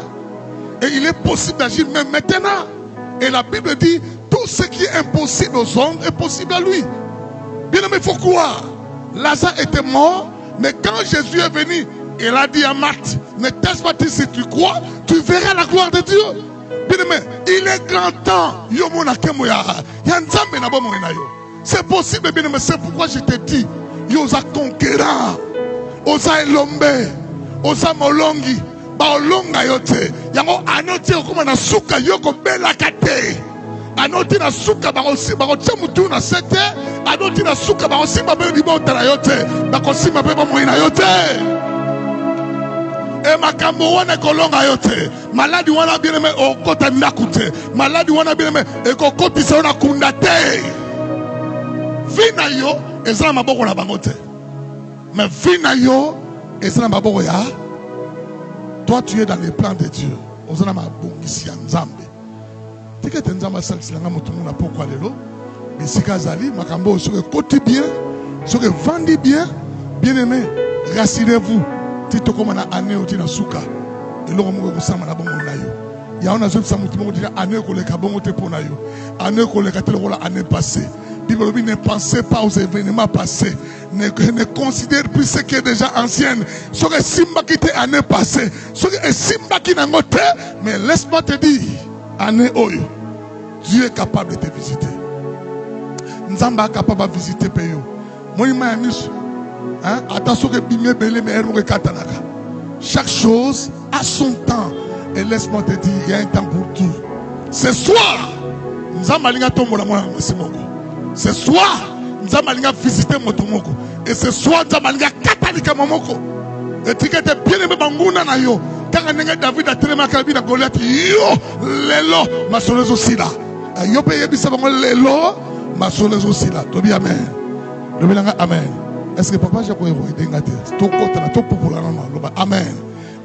Et il est possible d'agir même maintenant. Et la Bible dit, tout ce qui est impossible aux hommes est possible à lui. Bien aimé, il faut croire. Lazare était mort, mais quand Jésus est venu, il a dit à Marthe, ne t'es pas dit si tu crois, tu verras la gloire de Dieu. Bien aimé, il est grand temps. C'est possible, bien aimé, c'est pourquoi je te dis, yoza conquérant, oza elombe, oza molongi, ba olonga yote, yango anoti okoma na suka yoko bela kate, anoti na suka ba osi ba otse mutu na sete, anoti na suka ba osi ba be libota na yote, ba kosi ba be ba moina yote. Et makambo wana kolonga yote. Maladi wana bien aimé o kota ndakute. Maladi wana bien aimé e ko kotisa wana kundate. Vina yo ezala maboko na bangote. Mais vina yo ezala maboko ya. Toi tu es dans les plans de Dieu. Ozana mabongisi ya Nzambe. Tikete Nzamba salsilanga mutu muna pokwa lelo. Bisika zali makambo soke koti bien, soke vandi bien. Bien aimé, rassurez-vous. Tito comme na année au tina suka. Et l'on m'a dit na bongo na yo. Ya on a zone samuti mo dit année ko le ka bongo te pona yo. Année ko le ka te la année passée. Bible ne pensez pas aux événements passés. Ne considère plus ce qui est déjà ancien. Ce que simba qui était année passée. Ce que simba qui n'a pas été. Mais laisse-moi te dire, année oyo, Dieu est capable de te visiter. Nzamba est capable de visiter Péyo. Moi il m'a mis. Attention que bimé belé mais elle katanaka. Chaque chose a son temps. Et laisse-moi te dire, il y a un temps pour tout. Ce soir, Nzamba linga tombo la mwana masimoko. Ce soir, nous allons visiter Motomoko. Et ce soir, nous allons Katalika Momoko. Et tu es bien aimé Banguna na yo. Quand David a tellement calbi na Goliath, yo, lelo, ma soleil aussi là. Yo paye bisa bango lelo, ma soleil aussi là. Tobi amen. Tobi langa amen. Est-ce que papa j'ai quoi vous aider ngate? To kota na to popula na loba amen.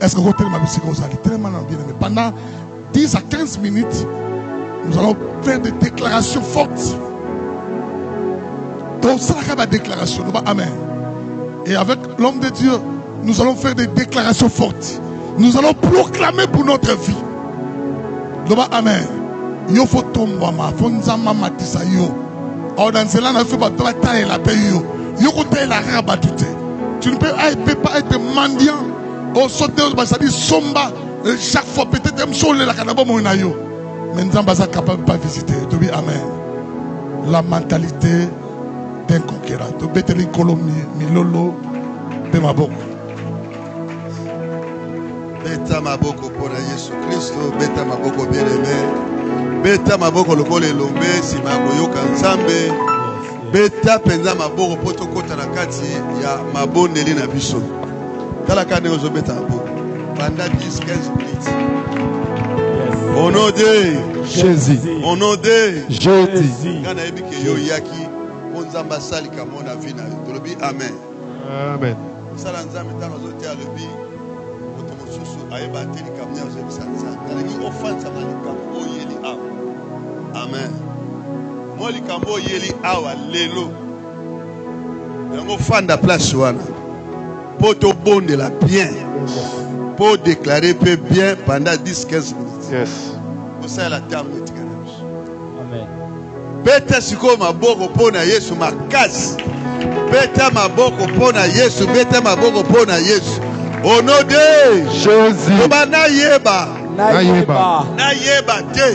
Est-ce que vous tellement bisiko zali tellement bien aimé. Pendant 10 à 15 minutes, nous allons faire des déclarations fortes. Donc ça va la déclaration. Amen. Et avec l'homme de Dieu, nous allons faire des déclarations fortes. Nous allons proclamer pour notre vie. Amen. Yo faut tomber ma fonzama matisa yo. Or dans cela on a fait bataille la paix yo. Yo côté la rabatute. Tu ne peux pas être mendiant. Au sauter ça dit somba chaque fois peut-être même sur la kanabo mona yo. Mais nous sommes capables de pas visiter. Amen. La mentalité d'un conquérant. Tu beteli kolomi milolo de maboko. Beta maboko pour Jésus Christ, beta maboko bien aimé. Beta maboko lokole lombe si magoyoka nzambe. Beta penza maboko poto kota na kati ya mabondeli na biso. Tala kane ozo beta maboko. Pendant 10-15 minutes. Au nom de Jésus. Au nom de Jésus. Kana ebike yo yaki. Nzamba sali kamona vina tolobi amen. Amen. Sala nzambe tano zote alobi otomosusu ayeba teli kamnya zo bisanza. Tali offense malika oyeli awa. Amen. Moli kambo yeli awa lelo. Yango fanda place wana. Poto bonde la bien. Pour déclarer peu bien pendant 10-15 minutes. Yes. Pour ça la table de Tiganabus. Amen. Beta siko maboko pona Yesu makasi. Beta maboko pona Yesu, beta maboko pona Yesu. Au nom de Jésus. Oba na yeba. Na yeba. Na yeba te.